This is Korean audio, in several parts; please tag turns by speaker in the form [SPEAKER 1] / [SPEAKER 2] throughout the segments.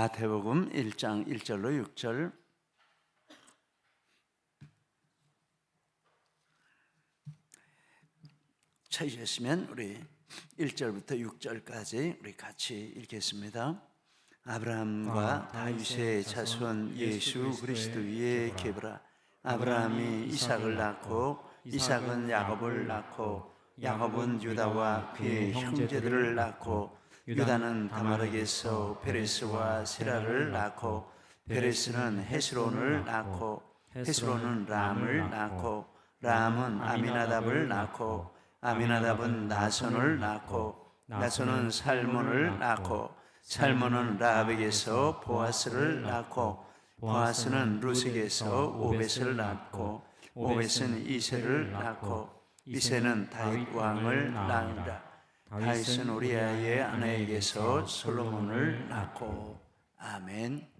[SPEAKER 1] 마태복음 1장 1절로 6절. 찾으셨으면 우리 1절부터 6절까지 우리 같이 읽겠습니다. 아브라함과 다윗의 자손 예수 그리스도의 계보라. 아브라함이 이삭을 낳고 이삭은 야곱을 낳고 야곱은 유다와 그의 형제들을 낳고 유다는 다말에게서 베레스와 세라를 낳고 베레스는 헤스론을 낳고 헤스론은 람을 낳고 람은 아미나답을 낳고 아미나답은 나손을 낳고 나손은 살몬을 낳고 살몬은 라합에게서 보아스를 낳고 보아스는 루스에게서 오벳을 낳고 오벳은 이새를 낳고 이새는 다윗 왕을 낳으라. 다윗은 우리아의 아내에게서 솔로몬을 낳고. 아멘.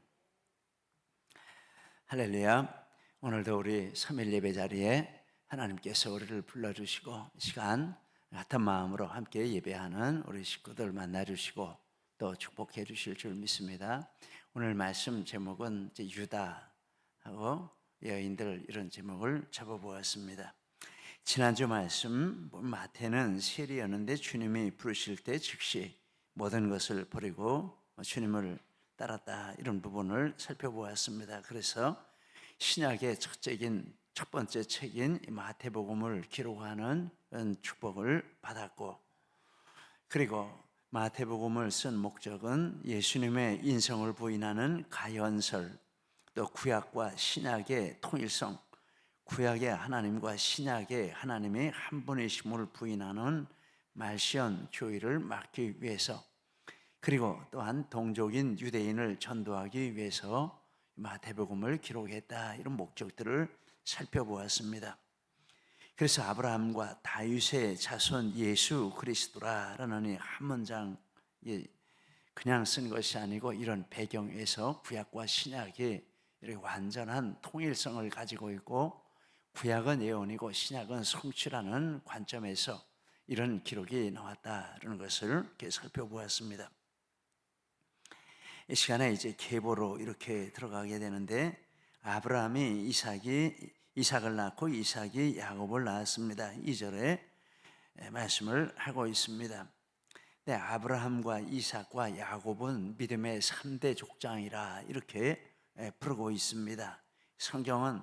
[SPEAKER 1] 할렐루야. 오늘도 우리 3일 예배 자리에 하나님께서 우리를 불러주시고 이 시간 같은 마음으로 함께 예배하는 우리 식구들 만나주시고 또 축복해 주실 줄 믿습니다. 오늘 말씀 제목은 유다하고 여인들, 이런 제목을 잡아보았습니다. 지난주 말씀 마태는 세리였는데 주님이 부르실 때 즉시 모든 것을 버리고 주님을 따랐다, 이런 부분을 살펴보았습니다. 그래서 신약의 첫 번째 책인 마태복음을 기록하는 축복을 받았고, 그리고 마태복음을 쓴 목적은 예수님의 인성을 부인하는 가연설, 또 구약과 신약의 통일성, 구약의 하나님과 신약의 하나님의 한 분이심을 부인하는 말시언 교회를 막기 위해서, 그리고 또한 동족인 유대인을 전도하기 위해서 마태복음을 기록했다, 이런 목적들을 살펴보았습니다. 그래서 아브라함과 다윗의 자손 예수 그리스도라라는 이 한 문장, 그냥 쓴 것이 아니고 이런 배경에서 구약과 신약이 이렇게 완전한 통일성을 가지고 있고, 구약은 예언이고 신약은 성취라는 관점에서 이런 기록이 나왔다는 것을 이렇게 살펴보았습니다. 이 시간에 이제 계보로 이렇게 들어가게 되는데, 아브라함이 이삭을 낳고 이삭이 야곱을 낳았습니다. 2절에 말씀을 하고 있습니다. 네, 아브라함과 이삭과 야곱은 믿음의 3대 족장이라 이렇게 부르고 있습니다. 성경은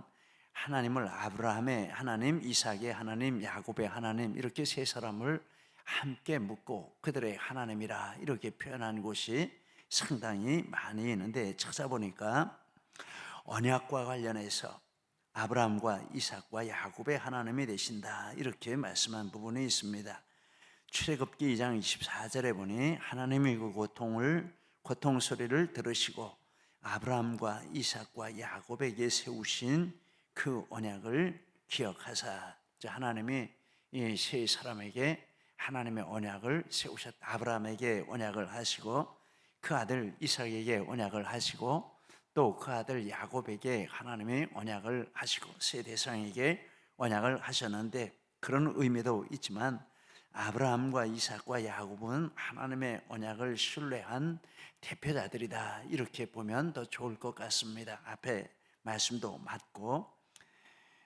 [SPEAKER 1] 하나님을 아브라함의 하나님, 이삭의 하나님, 야곱의 하나님, 이렇게 세 사람을 함께 묶고 그들의 하나님이라 이렇게 표현한 곳이 상당히 많이 있는데, 찾아보니까 언약과 관련해서 아브라함과 이삭과 야곱의 하나님이 되신다, 이렇게 말씀한 부분이 있습니다. 출애굽기 2장 24절에 보니 하나님이 그 고통 소리를 들으시고 아브라함과 이삭과 야곱에게 세우신 그 언약을 기억하사, 하나님이 이 세 사람에게 하나님의 언약을 세우셨다. 아브라함에게 언약을 하시고 그 아들 이삭에게 언약을 하시고 또 그 아들 야곱에게 하나님의 언약을 하시고 세 대상에게 언약을 하셨는데, 그런 의미도 있지만 아브라함과 이삭과 야곱은 하나님의 언약을 신뢰한 대표자들이다, 이렇게 보면 더 좋을 것 같습니다. 앞에 말씀도 맞고,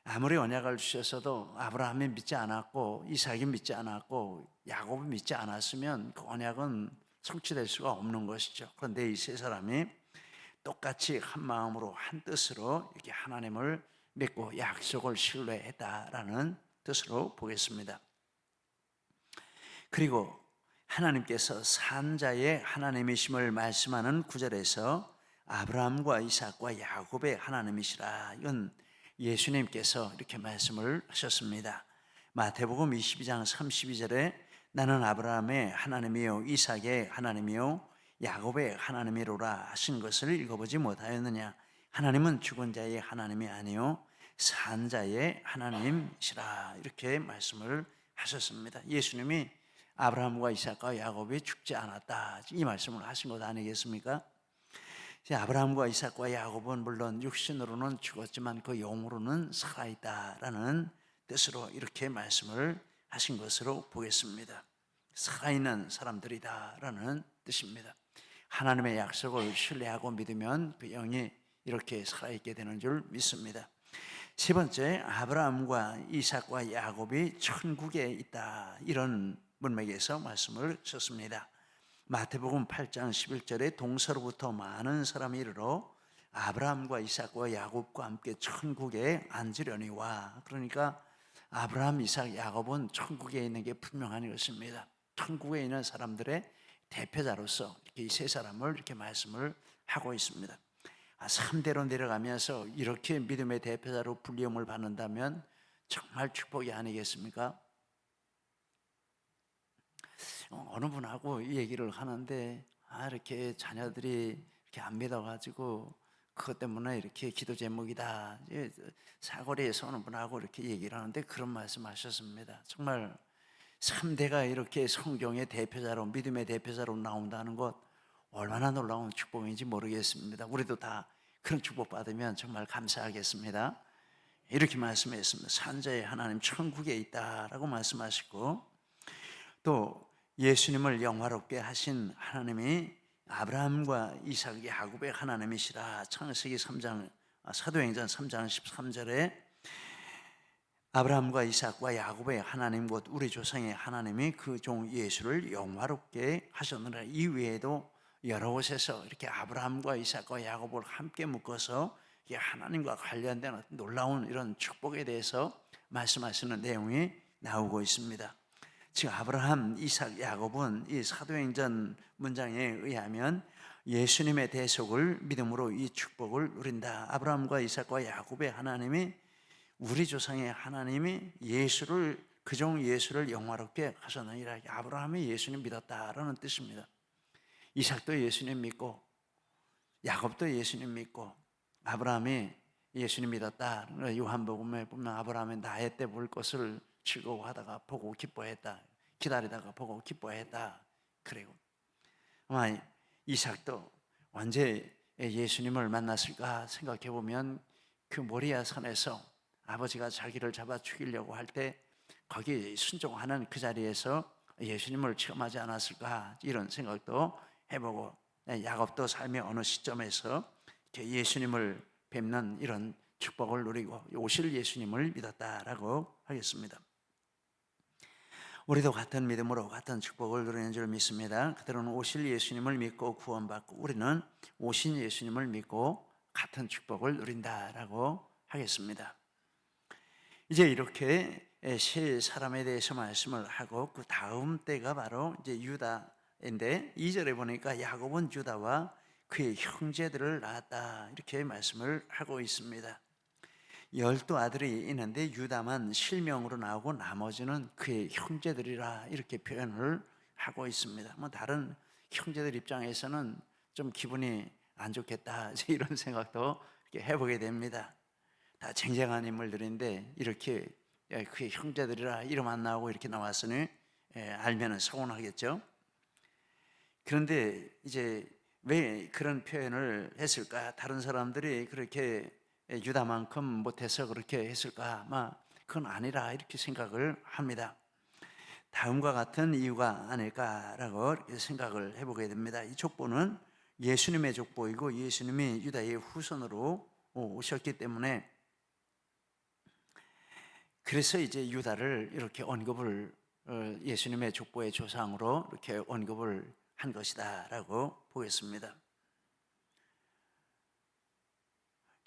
[SPEAKER 1] 아무리 언약을 주셨어도 아브라함이 믿지 않았고 이삭이 믿지 않았고 야곱이 믿지 않았으면 그 언약은 성취될 수가 없는 것이죠. 그런데 이 세 사람이 똑같이 한 마음으로 한 뜻으로 이렇게 하나님을 믿고 약속을 신뢰했다라는 뜻으로 보겠습니다. 그리고 하나님께서 산자의 하나님이심을 말씀하는 9절에서 아브라함과 이삭과 야곱의 하나님이시라, 이건 예수님께서 이렇게 말씀을 하셨습니다. 마태복음 22장 32절에 나는 아브라함의 하나님이요 이삭의 하나님이요 야곱의 하나님이로라 하신 것을 읽어보지 못하였느냐. 하나님은 죽은 자의 하나님이 아니요 산 자의 하나님이시라, 이렇게 말씀을 하셨습니다. 예수님이 아브라함과 이삭과 야곱이 죽지 않았다, 이 말씀을 하신 것 아니겠습니까? 아브라함과 이삭과 야곱은 물론 육신으로는 죽었지만 그 영으로는 살아있다라는 뜻으로 이렇게 말씀을 하신 것으로 보겠습니다. 살아있는 사람들이다라는 뜻입니다. 하나님의 약속을 신뢰하고 믿으면 그 영이 이렇게 살아있게 되는 줄 믿습니다. 세 번째, 아브라함과 이삭과 야곱이 천국에 있다, 이런 문맥에서 말씀을 썼습니다. 마태복음 8장 11절에 동서로부터 많은 사람이 이르러 아브라함과 이삭과 야곱과 함께 천국에 앉으려니와, 그러니까 아브라함, 이삭, 야곱은 천국에 있는 게 분명한 것입니다. 천국에 있는 사람들의 대표자로서 이렇게 이 세 사람을 이렇게 말씀을 하고 있습니다. 3대로 내려가면서 이렇게 믿음의 대표자로 불리움을 받는다면 정말 축복이 아니겠습니까? 어느 분하고 이 얘기를 하는데 이렇게 자녀들이 이렇게 안 믿어가지고 그것 때문에 이렇게 기도 제목이다, 사거리에서 어느 분하고 이렇게 얘기를 하는데 그런 말씀하셨습니다. 정말 3대가 이렇게 성경의 대표자로, 믿음의 대표자로 나온다는 것 얼마나 놀라운 축복인지 모르겠습니다. 우리도 다 그런 축복 받으면 정말 감사하겠습니다. 이렇게 말씀했습니다. 산자의 하나님 천국에 있다라고 말씀하시고, 또 예수님을 영화롭게 하신 하나님이 아브라함과 이삭, 야곱의 하나님이시라. 창세기 3장, 사도행전 3장 13절에 아브라함과 이삭과 야곱의 하나님, 곧 우리 조상의 하나님이 그 종 예수를 영화롭게 하셨느라. 이 외에도 여러 곳에서 이렇게 아브라함과 이삭과 야곱을 함께 묶어서 하나님과 관련된 놀라운 이런 축복에 대해서 말씀하시는 내용이 나오고 있습니다. 즉 아브라함, 이삭, 야곱은 이 사도행전 문장에 의하면 예수님의 대속을 믿음으로 이 축복을 누린다. 아브라함과 이삭과 야곱의 하나님이, 우리 조상의 하나님이 예수를, 그 종 예수를 영화롭게 하셨느니라. 아브라함이 예수님 믿었다라는 뜻입니다. 이삭도 예수님 믿고 야곱도 예수님 믿고 아브라함이 예수님 믿었다. 요한복음에 보면 아브라함이 나의 때 볼 것을 즐거워하다가 보고 기뻐했다, 기다리다가 보고 기뻐했다. 그리고 아마 이삭도 언제 예수님을 만났을까 생각해 보면 그 모리아 산에서 아버지가 자기를 잡아 죽이려고 할 때 거기 순종하는 그 자리에서 예수님을 체험하지 않았을까, 이런 생각도 해보고, 야곱도 삶의 어느 시점에서 예수님을 뵙는 이런 축복을 누리고 오실 예수님을 믿었다라고 하겠습니다. 우리도 같은 믿음으로 같은 축복을 누리는 줄 믿습니다. 그들은 오실 예수님을 믿고 구원받고, 우리는 오신 예수님을 믿고 같은 축복을 누린다라고 하겠습니다. 이제 이렇게 세 사람에 대해서 말씀을 하고, 그 다음 때가 바로 이제 유다인데, 2절에 보니까 야곱은 유다와 그의 형제들을 낳았다, 이렇게 말씀을 하고 있습니다. 12아들이 있는데 유다만 실명으로 나오고 나머지는 그의 형제들이라, 이렇게 표현을 하고 있습니다. 다른 형제들 입장에서는 좀 기분이 안 좋겠다, 이런 생각도 이렇게 해보게 됩니다. 다 쟁쟁한 인물들인데 이렇게 그의 형제들이라 이름 안 나오고 이렇게 나왔으니 알면은 서운하겠죠. 그런데 이제 왜 그런 표현을 했을까? 다른 사람들이 그렇게 유다만큼 못해서 그렇게 했을까? 아마 그건 아니라 이렇게 생각을 합니다. 다음과 같은 이유가 아닐까라고 생각을 해보게 됩니다. 이 족보는 예수님의 족보이고 예수님이 유다의 후손으로 오셨기 때문에, 그래서 이제 유다를 이렇게 언급을 예수님의 족보의 조상으로 이렇게 언급을 한 것이다라고 보겠습니다.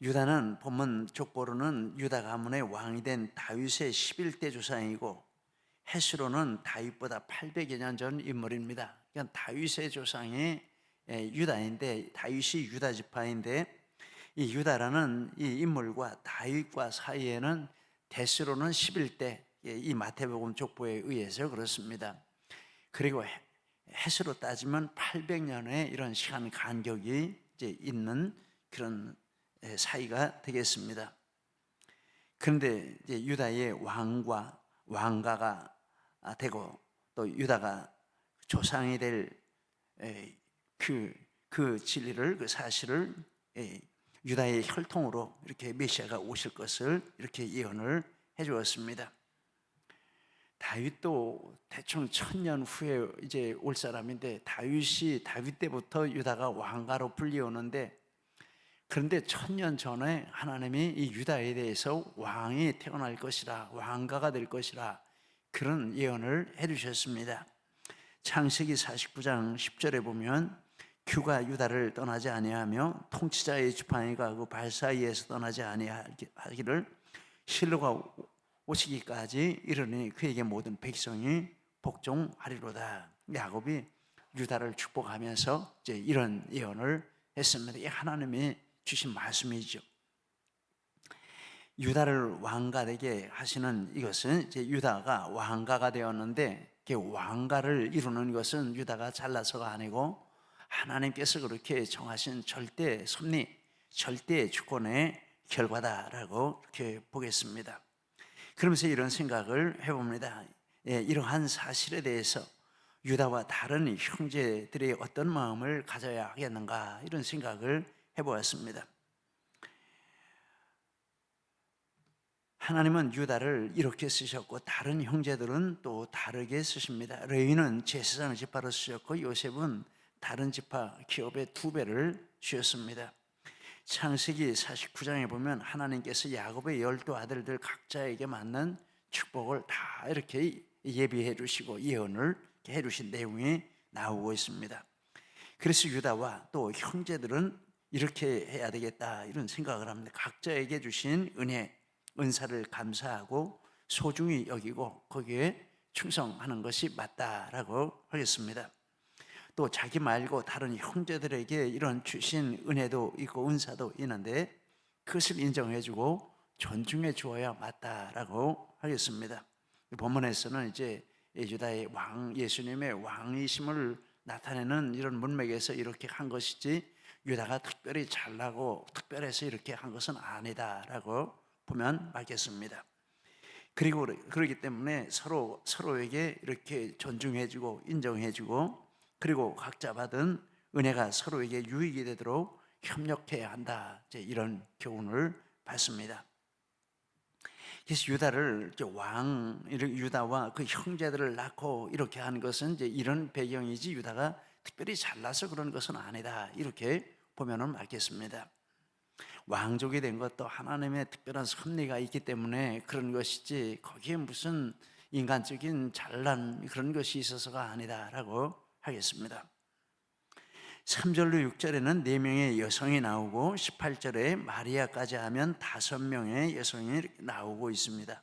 [SPEAKER 1] 유다는 본문 족보로는 유다 가문의 왕이 된 다윗의 11대 조상이고, 헷으로는 다윗보다 800여 년 전 인물입니다. 그러니까 다윗의 조상이 유다인데, 다윗이 유다 지파인데, 이 유다라는 이 인물과 다윗과 사이에는 대수로는 11대, 이 마태복음 족보에 의해서 그렇습니다. 그리고 헷으로 따지면 800년의 이런 시간 간격이 이제 있는 그런 사이가 되겠습니다. 그런데 이제 유다의 왕가가 되고, 또 유다가 조상이 될 그 진리를, 그 사실을 유다의 혈통으로 이렇게 메시아가 오실 것을 이렇게 예언을 해 주었습니다. 다윗도 대충 1000년 후에 이제 올 사람인데 다윗 때부터 유다가 왕가로 불리우는데, 그런데 1000년 전에 하나님이 이 유다에 대해서 왕이 태어날 것이라, 왕가가 될 것이라 그런 예언을 해주셨습니다. 창세기 49장 10절에 보면 규가 유다를 떠나지 아니하며 통치자의 지팡이가 그 발 사이에서 떠나지 아니하기를 실로가 오시기까지 이르니 그에게 모든 백성이 복종하리로다. 야곱이 유다를 축복하면서 이제 이런 예언을 했습니다. 이 하나님이 주신 말씀이죠. 유다를 왕가 되게 하시는 이것은 이제 유다가 왕가가 되었는데, 왕가를 이루는 것은 유다가 잘나서가 아니고 하나님께서 그렇게 정하신 절대 섭리, 절대 주권의 결과다라고 이렇게 보겠습니다. 그러면서 이런 생각을 해봅니다. 이러한 사실에 대해서 유다와 다른 형제들이 어떤 마음을 가져야 하겠는가, 이런 생각을 해보았습니다. 하나님은 유다를 이렇게 쓰셨고 다른 형제들은 또 다르게 쓰십니다. 레위는 제사장 지파로 쓰셨고 요셉은 다른 지파 기업의 2배를 주었습니다. 창세기 49장에 보면 하나님께서 야곱의 12아들들 각자에게 맞는 축복을 다 이렇게 예비해 주시고 예언을 해 주신 내용이 나오고 있습니다. 그래서 유다와 또 형제들은 이렇게 해야 되겠다, 이런 생각을 합니다. 각자에게 주신 은사를 감사하고 소중히 여기고 거기에 충성하는 것이 맞다라고 하겠습니다. 또 자기 말고 다른 형제들에게 이런 주신 은혜도 있고 은사도 있는데 그것을 인정해주고 존중해 주어야 맞다라고 하겠습니다. 본문에서는 이제 유다의 왕, 예수님의 왕이심을 나타내는 이런 문맥에서 이렇게 한 것이지 유다가 특별히 잘나고 특별해서 이렇게 한 것은 아니다라고 보면 맞겠습니다. 그리고 그렇기 때문에 서로에게 이렇게 존중해주고 인정해주고 그리고 각자 받은 은혜가 서로에게 유익이 되도록 협력해야 한다, 이제 이런 교훈을 받습니다. 그래서 유다와 그 형제들을 낳고 이렇게 하는 것은 이제 이런 배경이지 유다가 특별히 잘나서 그런 것은 아니다, 이렇게 보면은 맞겠습니다. 왕족이 된 것도 하나님의 특별한 섭리가 있기 때문에 그런 것이지 거기에 무슨 인간적인 잘난 그런 것이 있어서가 아니다라고 하겠습니다. 3절로 6절에는 4명의 여성이 나오고 18절에 마리아까지 하면 5명의 여성이 나오고 있습니다.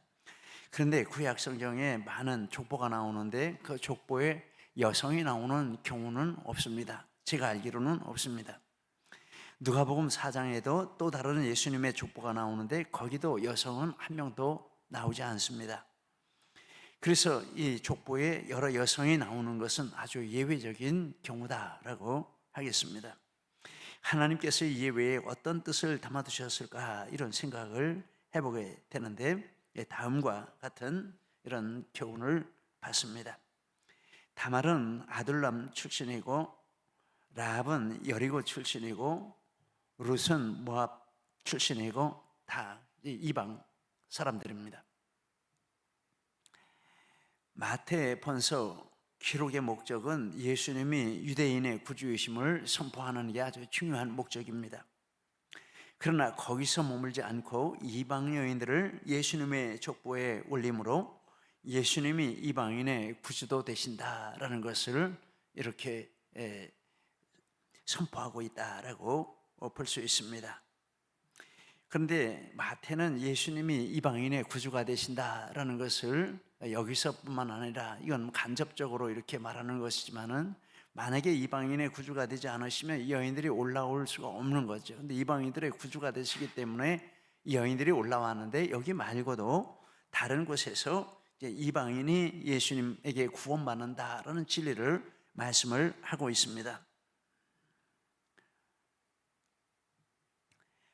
[SPEAKER 1] 그런데 구약 성경에 많은 족보가 나오는데 그 족보에 여성이 나오는 경우는 없습니다. 제가 알기로는 없습니다. 누가복음 4장에도 또 다른 예수님의 족보가 나오는데 거기도 여성은 한 명도 나오지 않습니다. 그래서 이 족보에 여러 여성이 나오는 것은 아주 예외적인 경우다라고 하겠습니다. 하나님께서 이 예외에 어떤 뜻을 담아두셨을까, 이런 생각을 해보게 되는데 다음과 같은 이런 교훈을 받습니다. 다말은 아둘람 출신이고 라합은 여리고 출신이고 룻은 모압 출신이고 다 이방 사람들입니다. 마태복음 기록의 목적은 예수님이 유대인의 구주이심을 선포하는 게 아주 중요한 목적입니다. 그러나 거기서 머물지 않고 이방 여인들을 예수님의 족보에 올림으로 예수님이 이방인의 구주도 되신다라는 것을 이렇게 선포하고 있다라고 볼 수 있습니다. 그런데 마태는 예수님이 이방인의 구주가 되신다라는 것을 여기서뿐만 아니라 이건 간접적으로 이렇게 말하는 것이지만은 만약에 이방인의 구주가 되지 않으시면 이 여인들이 올라올 수가 없는 거죠. 그런데 이방인들의 구주가 되시기 때문에 이 여인들이 올라왔는데 여기 말고도 다른 곳에서 이제 이방인이 예수님에게 구원받는다라는 진리를 말씀을 하고 있습니다.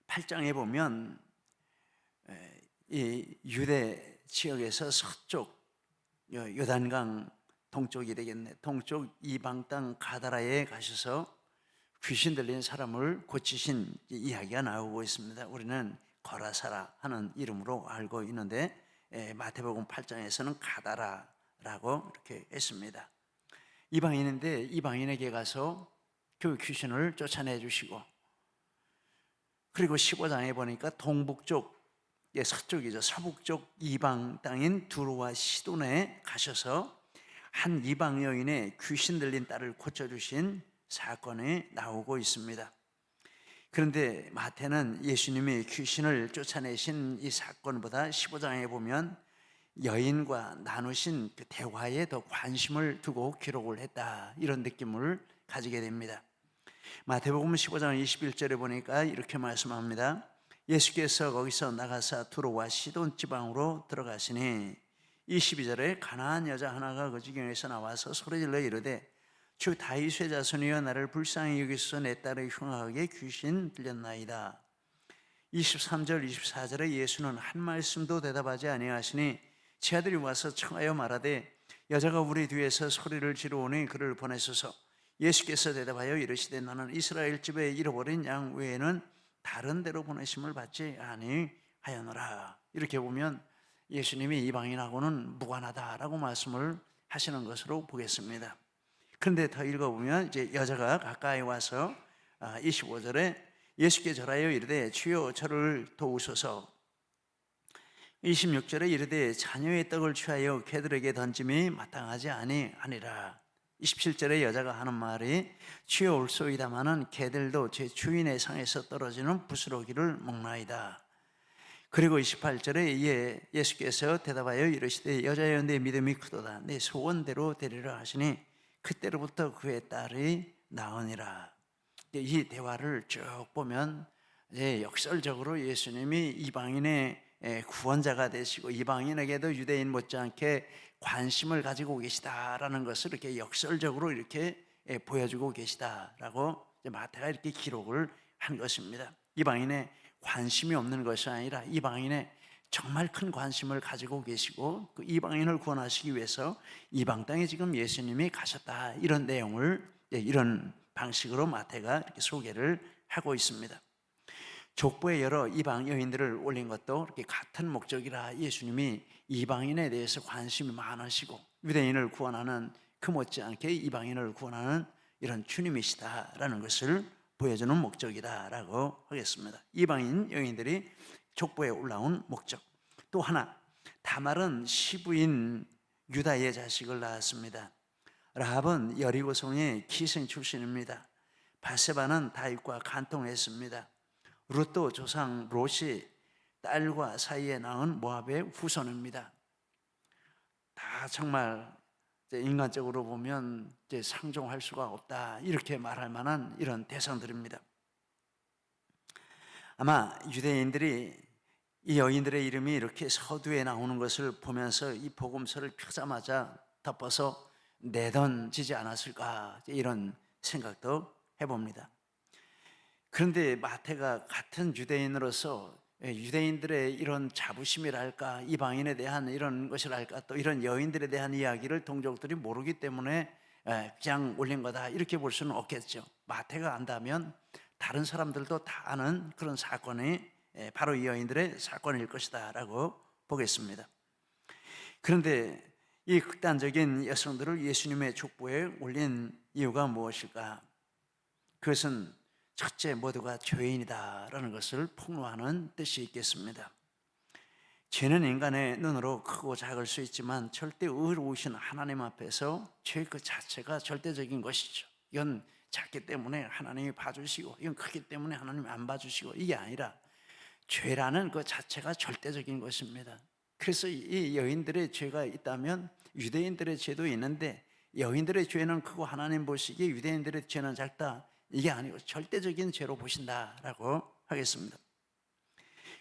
[SPEAKER 1] 8장에 보면 이 유대 지역에서 서쪽 요단강 동쪽이 되겠네, 동쪽 이방 땅 가다라에 가셔서 귀신 들린 사람을 고치신 이야기가 나오고 있습니다. 우리는 거라사라 하는 이름으로 알고 있는데 마태복음 8장에서는 가다라라고 이렇게 했습니다. 이방인인데 이방인에게 가서 그 귀신을 쫓아내 주시고, 그리고 15장에 보니까 동북쪽, 서쪽이죠, 서북쪽 이방 땅인 두로와 시돈에 가셔서 한 이방 여인의 귀신 들린 딸을 고쳐주신 사건이 나오고 있습니다. 그런데 마태는 예수님이 귀신을 쫓아내신 이 사건보다 15장에 보면 여인과 나누신 그 대화에 더 관심을 두고 기록을 했다, 이런 느낌을 가지게 됩니다. 마태복음 15장 21절에 보니까 이렇게 말씀합니다. 예수께서 거기서 나가사 두로와 시돈 지방으로 들어가시니, 22절에 가나안 여자 하나가 그 지경에서 나와서 소리질러 이르되 주 다윗의 자손이여 나를 불쌍히 여기소서, 내 딸의 흉악하게 귀신 들렸나이다. 23절 24절에 예수는 한 말씀도 대답하지 아니하시니 제 아들이 와서 청하여 말하되 여자가 우리 뒤에서 소리를 지르오니 그를 보내소서. 예수께서 대답하여 이르시되 나는 이스라엘 집에 잃어버린 양 외에는 다른 데로 보내심을 받지 아니하였노라. 이렇게 보면 예수님이 이방인하고는 무관하다라고 말씀을 하시는 것으로 보겠습니다. 그런데 더 읽어보면 이제 여자가 가까이 와서 25절에 예수께 절하여 이르되 주여 저를 도우소서. 26절에 이르되 자녀의 떡을 취하여 개들에게 던짐이 마땅하지 아니하니라. 27절에 여자가 하는 말이 주여 올소이다마는 개들도 제 주인의 상에서 떨어지는 부스러기를 먹나이다. 그리고 28절에 예수께서 대답하여 이르시되 여자여 내 믿음이 크도다, 내 소원대로 되리라 하시니 그때로부터 그의 딸이 나으니라. 이 대화를 쭉 보면 역설적으로 예수님이 이방인의 구원자가 되시고 이방인에게도 유대인 못지않게 관심을 가지고 계시다라는 것을 이렇게 역설적으로 이렇게 보여주고 계시다라고 마태가 이렇게 기록을 한 것입니다. 이방인의 관심이 없는 것이 아니라 이방인의 정말 큰 관심을 가지고 계시고 그 이방인을 구원하시기 위해서 이방 땅에 지금 예수님이 가셨다, 이런 내용을 이런 방식으로 마태가 이렇게 소개를 하고 있습니다. 족보에 여러 이방 여인들을 올린 것도 이렇게 같은 목적이라, 예수님이 이방인에 대해서 관심이 많으시고 유대인을 구원하는 그 못지않게 이방인을 구원하는 이런 주님이시다라는 것을 보여주는 목적이다라고 하겠습니다. 이방인 여인들이 족보에 올라온 목적. 또 하나, 다말은 시부인 유다의 자식을 낳았습니다. 라합은 여리고성의 기생 출신입니다. 바세바는 다윗과 간통했습니다. 룻도 조상 롯이 딸과 사이에 낳은 모압의 후손입니다. 다 정말 인간적으로 보면 상종할 수가 없다, 이렇게 말할 만한 이런 대상들입니다. 아마 유대인들이 이 여인들의 이름이 이렇게 서두에 나오는 것을 보면서 이 복음서를 펴자마자 덮어서 내던지지 않았을까, 이런 생각도 해봅니다. 그런데 마태가 같은 유대인으로서 유대인들의 이런 자부심이랄까, 이방인에 대한 이런 것이랄까, 또 이런 여인들에 대한 이야기를 동족들이 모르기 때문에 그냥 올린 거다, 이렇게 볼 수는 없겠죠. 마태가 안다면 다른 사람들도 다 아는 그런 사건이 바로 이 여인들의 사건일 것이다 라고 보겠습니다. 그런데 이 극단적인 여성들을 예수님의 족보에 올린 이유가 무엇일까? 그것은 첫째, 모두가 죄인이다라는 것을 폭로하는 뜻이 있겠습니다. 죄는 인간의 눈으로 크고 작을 수 있지만 절대 의로우신 하나님 앞에서 죄 그 자체가 절대적인 것이죠. 이건 작기 때문에 하나님이 봐주시고 이건 크기 때문에 하나님이 안 봐주시고, 이게 아니라 죄라는 그 자체가 절대적인 것입니다. 그래서 이 여인들의 죄가 있다면 유대인들의 죄도 있는데 여인들의 죄는 크고 하나님 보시기에 유대인들의 죄는 작다, 이게 아니고 절대적인 죄로 보신다라고 하겠습니다.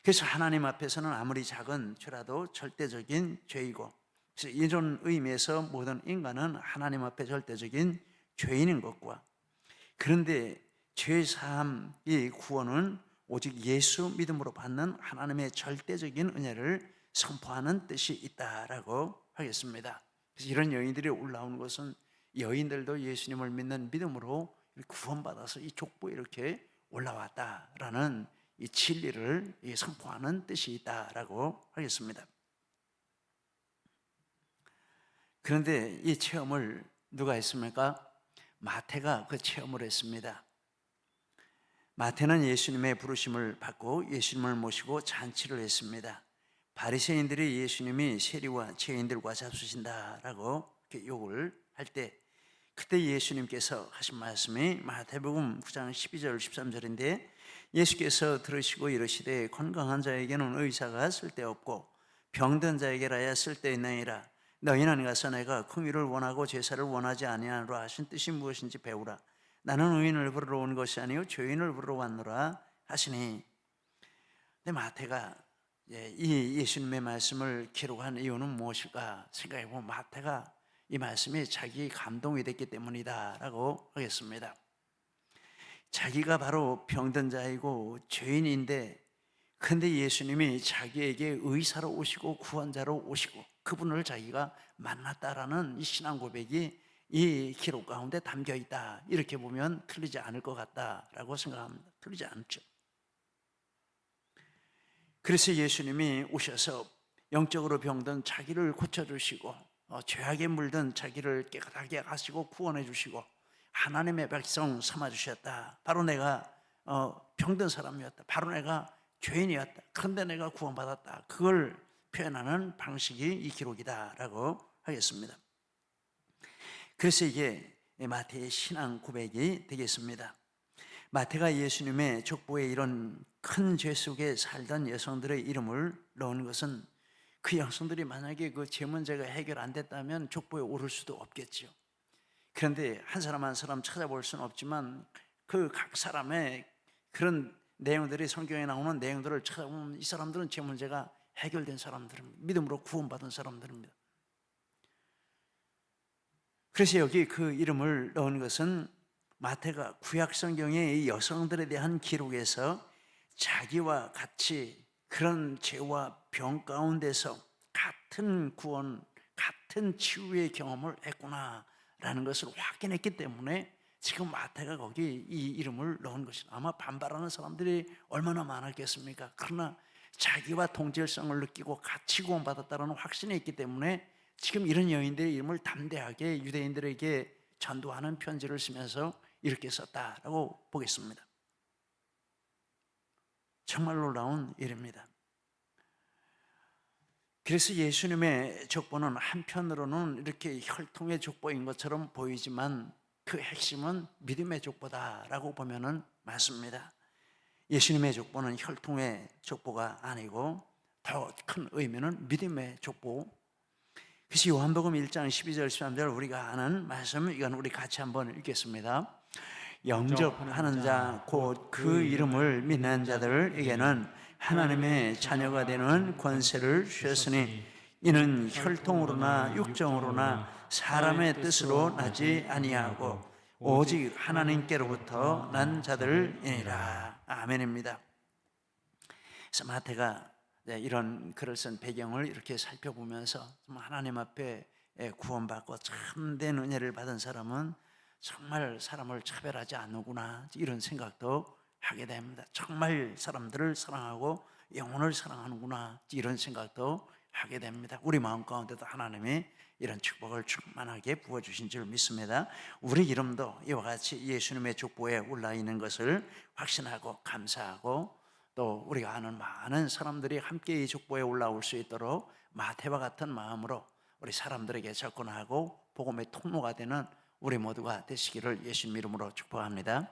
[SPEAKER 1] 그래서 하나님 앞에서는 아무리 작은 죄라도 절대적인 죄이고, 그래서 이런 의미에서 모든 인간은 하나님 앞에 절대적인 죄인인 것과, 그런데 죄사함의 구원은 오직 예수 믿음으로 받는 하나님의 절대적인 은혜를 선포하는 뜻이 있다라고 하겠습니다. 그래서 이런 여인들이 올라오는 것은 여인들도 예수님을 믿는 믿음으로 구원받아서 이 족보에 이렇게 올라왔다라는 이 진리를 선포하는 뜻이 있다라고 하겠습니다. 그런데 이 체험을 누가 했습니까? 마태가 그 체험을 했습니다. 마태는 예수님의 부르심을 받고 예수님을 모시고 잔치를 했습니다. 바리새인들이 예수님이 세리와 죄인들과 잡수신다라고 욕을 할 때, 그때 예수님께서 하신 말씀이 마태복음 9장 12절 13절인데, 예수께서 들으시고 이르시되 건강한 자에게는 의사가 쓸데없고 병든 자에게라야 쓸데있나이다. 너희는 가서 내가 긍휼을 원하고 제사를 원하지 아니하노라 하신 뜻이 무엇인지 배우라. 나는 의인을 부르러 온 것이 아니요 죄인을 부르러 왔노라 하시니. 근데 마태가 이 예수님의 말씀을 기록한 이유는 무엇일까 생각해 보면, 마태가 이 말씀이 자기 감동이 됐기 때문이다 라고 하겠습니다. 자기가 바로 병든 자이고 죄인인데, 근데 예수님이 자기에게 의사로 오시고 구원자로 오시고 그분을 자기가 만났다라는 이 신앙 고백이 이 기록 가운데 담겨 있다, 이렇게 보면 틀리지 않을 것 같다라고 생각합니다. 틀리지 않죠. 그래서 예수님이 오셔서 영적으로 병든 자기를 고쳐주시고 죄악에 물든 자기를 깨끗하게 하시고 구원해 주시고 하나님의 백성 삼아주셨다. 바로 내가 병든 사람이었다. 바로 내가 죄인이었다. 그런데 내가 구원받았다. 그걸 표현하는 방식이 이 기록이다라고 하겠습니다. 그래서 이게 마태의 신앙 고백이 되겠습니다. 마태가 예수님의 족보에 이런 큰 죄 속에 살던 여성들의 이름을 넣은 것은, 그 여성들이 만약에 그 죄 문제가 해결 안 됐다면 족보에 오를 수도 없겠죠. 그런데 한 사람 한 사람 찾아볼 수는 없지만 그 각 사람의 그런 내용들이, 성경에 나오는 내용들을 찾아보면 이 사람들은 죄 문제가 해결된 사람들입니다. 믿음으로 구원받은 사람들입니다. 그래서 여기 그 이름을 넣은 것은, 마태가 구약 성경의 이 여성들에 대한 기록에서 자기와 같이 그런 죄와 병 가운데서 같은 구원, 같은 치유의 경험을 했구나라는 것을 확인했기 때문에 지금 마태가 거기 이 이름을 넣은 것이다. 아마 반발하는 사람들이 얼마나 많았겠습니까? 그러나 자기와 동질성을 느끼고 같이 구원받았다는 확신이 있기 때문에 지금 이런 여인들의 이름을 담대하게 유대인들에게 전도하는 편지를 쓰면서 이렇게 썼다라고 보겠습니다. 정말 놀라운 일입니다. 그래서 예수님의 족보는 한편으로는 이렇게 혈통의 족보인 것처럼 보이지만 그 핵심은 믿음의 족보다라고 보면은 맞습니다. 예수님의 족보는 혈통의 족보가 아니고 더 큰 의미는 믿음의 족보. 그래서 요한복음 1장 12절 13절 우리가 아는 말씀, 이건 우리 같이 한번 읽겠습니다. 영접하는 자 곧 그 이름을 믿는 자들에게는 하나님의 자녀가 되는 권세를 주셨으니 이는 혈통으로나 육정으로나 사람의 뜻으로 나지 아니하고 오직 하나님께로부터 난 자들이니라. 아멘입니다. 그래서 마태가 이런 글을 쓴 배경을 이렇게 살펴보면서 하나님 앞에 구원받고 참된 은혜를 받은 사람은 정말 사람을 차별하지 않는구나, 이런 생각도 하게 됩니다. 정말 사람들을 사랑하고 영혼을 사랑하는구나, 이런 생각도 하게 됩니다. 우리 마음 가운데도 하나님이 이런 축복을 충만하게 부어주신 줄 믿습니다. 우리 이름도 이와 같이 예수님의 족보에 올라있는 것을 확신하고 감사하고, 또 우리가 아는 많은 사람들이 함께 이 족보에 올라올 수 있도록 마태와 같은 마음으로 우리 사람들에게 접근하고 복음의 통로가 되는 우리 모두가 되시기를 예수님 이름으로 축복합니다.